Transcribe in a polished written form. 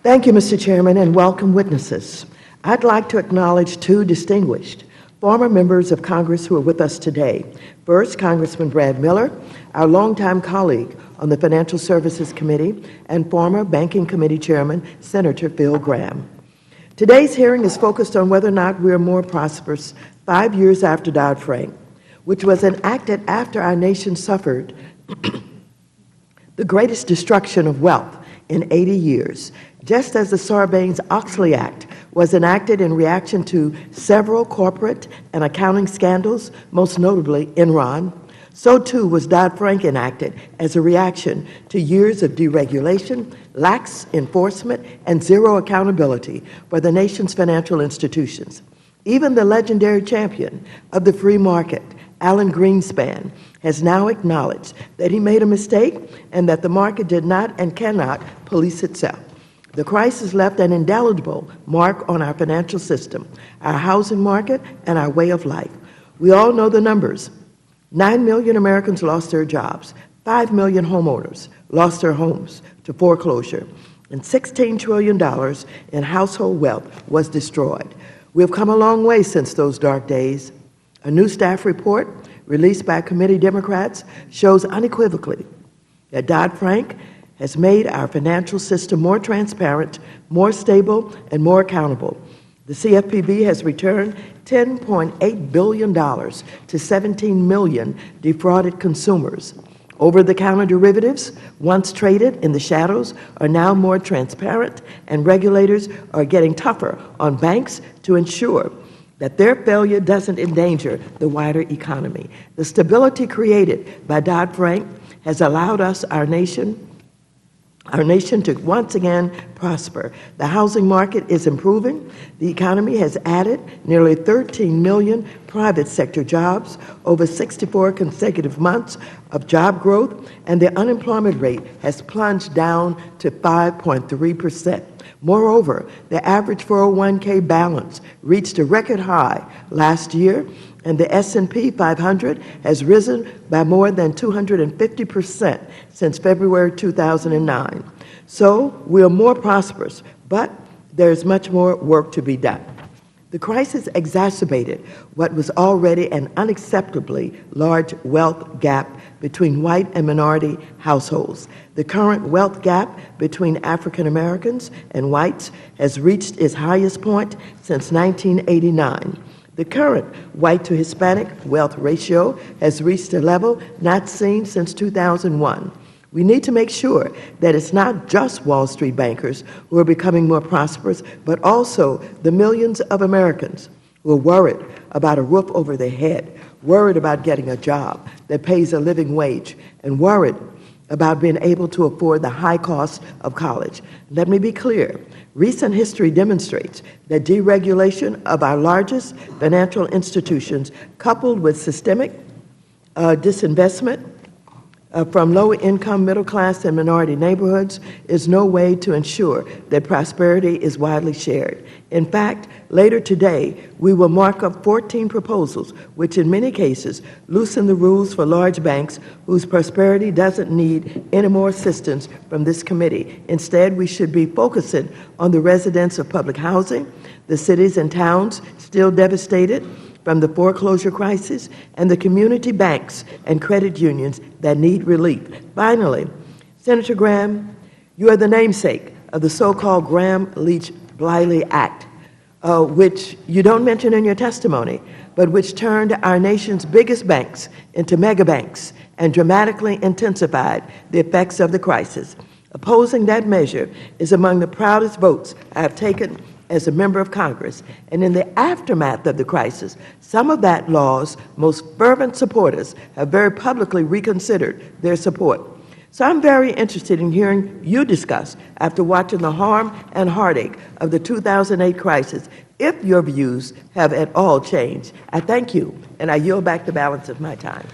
Thank you, Mr. Chairman, and welcome witnesses. I'd like to acknowledge two distinguished former members of Congress who are with us today. First, Congressman Brad Miller, our longtime colleague on the Financial Services Committee, and former Banking Committee Chairman, Senator Phil Gramm. Today's hearing is focused on whether or not we are more prosperous 5 years after Dodd-Frank, which was enacted after our nation suffered the greatest destruction of wealth in 80 years, just as the Sarbanes-Oxley Act was enacted in reaction to several corporate and accounting scandals, most notably Enron. So too was Dodd-Frank enacted as a reaction to years of deregulation, lax enforcement, and zero accountability for the nation's financial institutions. Even the legendary champion of the free market, Alan Greenspan, has now acknowledged that he made a mistake and that the market did not and cannot police itself. The crisis left an indelible mark on our financial system, our housing market, and our way of life. We all know the numbers. 9 million Americans lost their jobs, 5 million homeowners lost their homes to foreclosure, and $16 trillion in household wealth was destroyed. We have come a long way since those dark days. A new staff report released by committee Democrats shows unequivocally that Dodd-Frank has made our financial system more transparent, more stable, and more accountable. The CFPB has returned $10.8 billion to 17 million defrauded consumers. Over-the-counter derivatives, once traded in the shadows, are now more transparent, and regulators are getting tougher on banks to ensure that their failure doesn't endanger the wider economy. The stability created by Dodd-Frank has allowed our nation to once again prosper. The housing market is improving. The economy has added nearly 13 million private sector jobs, over 64 consecutive months of job growth, and the unemployment rate has plunged down to 5.3%. Moreover, the average 401k balance reached a record high last year, and the S&P 500 has risen by more than 250% since February 2009. So we are more prosperous, but there is much more work to be done. The crisis exacerbated what was already an unacceptably large wealth gap between white and minority households. The current wealth gap between African Americans and whites has reached its highest point since 1989. The current white to Hispanic wealth ratio has reached a level not seen since 2001. We need to make sure that it's not just Wall Street bankers who are becoming more prosperous, but also the millions of Americans who are worried about a roof over their head, worried about getting a job that pays a living wage, and worried about being able to afford the high cost of college. Let me be clear. Recent history demonstrates that deregulation of our largest financial institutions, coupled with systemic disinvestment from low-income, middle-class, and minority neighborhoods, is no way to ensure that prosperity is widely shared. In fact, later today, we will mark up 14 proposals, which in many cases loosen the rules for large banks whose prosperity doesn't need any more assistance from this committee. Instead, we should be focusing on the residents of public housing, the cities and towns still devastated from the foreclosure crisis, and the community banks and credit unions that need relief. Finally, Senator Gramm, you are the namesake of the so-called Gramm-Leach-Bliley Act, which you don't mention in your testimony, but which turned our nation's biggest banks into mega banks and dramatically intensified the effects of the crisis. Opposing that measure is among the proudest votes I have taken as a member of Congress, and in the aftermath of the crisis, some of that law's most fervent supporters have very publicly reconsidered their support. So I'm very interested in hearing you discuss, after watching the harm and heartache of the 2008 crisis, if your views have at all changed. I thank you, and I yield back the balance of my time.